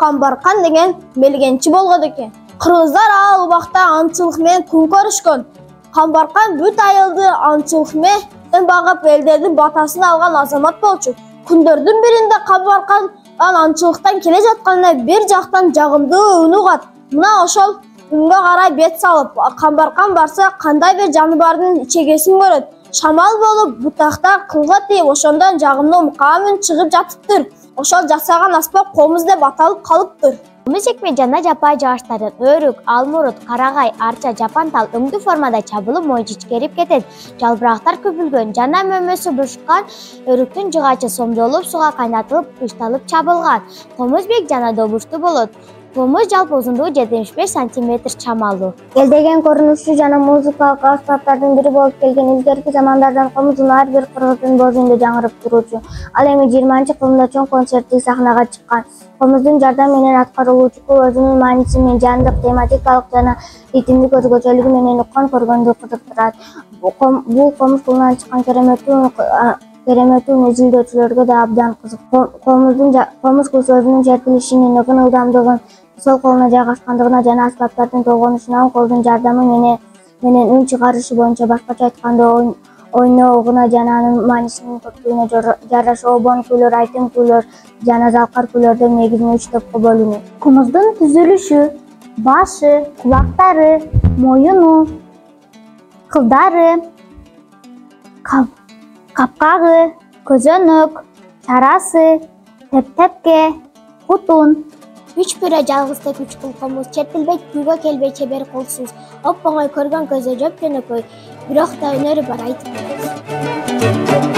Камбаркан деген мелгенчи болгон экен. Кыргыздар ал убакта аңчылык менен күн көрүшкөн. Камбаркан бүт айылды аңчылык менен багып элдердин батасын алган азамат болчу. Күндөрдүн биринде Камбаркан аңчылыктан келе жатканда бир жактан жагымдуу үн угат. Мына ошол үнгө карай бет салып, Камбаркан барса кандай бир жаныбардын ичегесин көрөт. Шамал болуп, бутактар кылга тийип, ошондон жагымдуу мукам үн чыгып жатыптыр. Ошол жасаган аспап комуз деп аталып калыптыр. Комуз экме жана жапай жагачтардан өрүк, алмурут, карагай, арча, жапантал өңдүү формада чабылып мойын ичкерип кетет. Жалбырактар көпүлгөн жана мөмөсү бурушкан өрүктүн жыгачы сомдолуп суга кайнатылып, кышталып чабылган. Комуз бек жана добуштуу болот. Комуз жалпы узундугу 75 см чамалуу. Элдеген көрүнүшү жана музыкалык аспаптардын бири болуп келген илгерки замандардан комуздун ар бир кыргыздын боозунда жаңырып турчу. Ал эми 20-кылымда чоң концерттик сахнага чыккан. Комуздун жардам менен аткарылуучу өзүнүн мааниси менен жаандык, тематикалык жана ритмдик өзгөчөлүгү менен уккан көргөндү кызыктырат. Бул комуз кулунан чыккан кереметтүү изилдөөчүлөргө да абдан кызык. Комуз кул сөзүнүн чертилишинин ылдамдыгын, сол колуна жайгашкандыгына жана аспаптардын толгонушуна колдун жардамы менен үн чыгарышы боюнча, башкача айтканда ойноогуна жана анын маанисинин көптүгүнө жараша обон күүлөр, айтым күүлөр жана залкар күүлөрдөн негизинен 3 топко бөлүнөт. Комуздун түзүлүшү: башы, кулактары, моюну, кылдары, капкагы, көзөнөк, чарасы, тепке, кутун. Үч пүрө жалгыздык үч кул комуз, чертилбей, күйгө келбей чебер колсуз, оп оңой көргөн көзө жөп жөнөкөй, бирок да өнөрү бар айтып берет.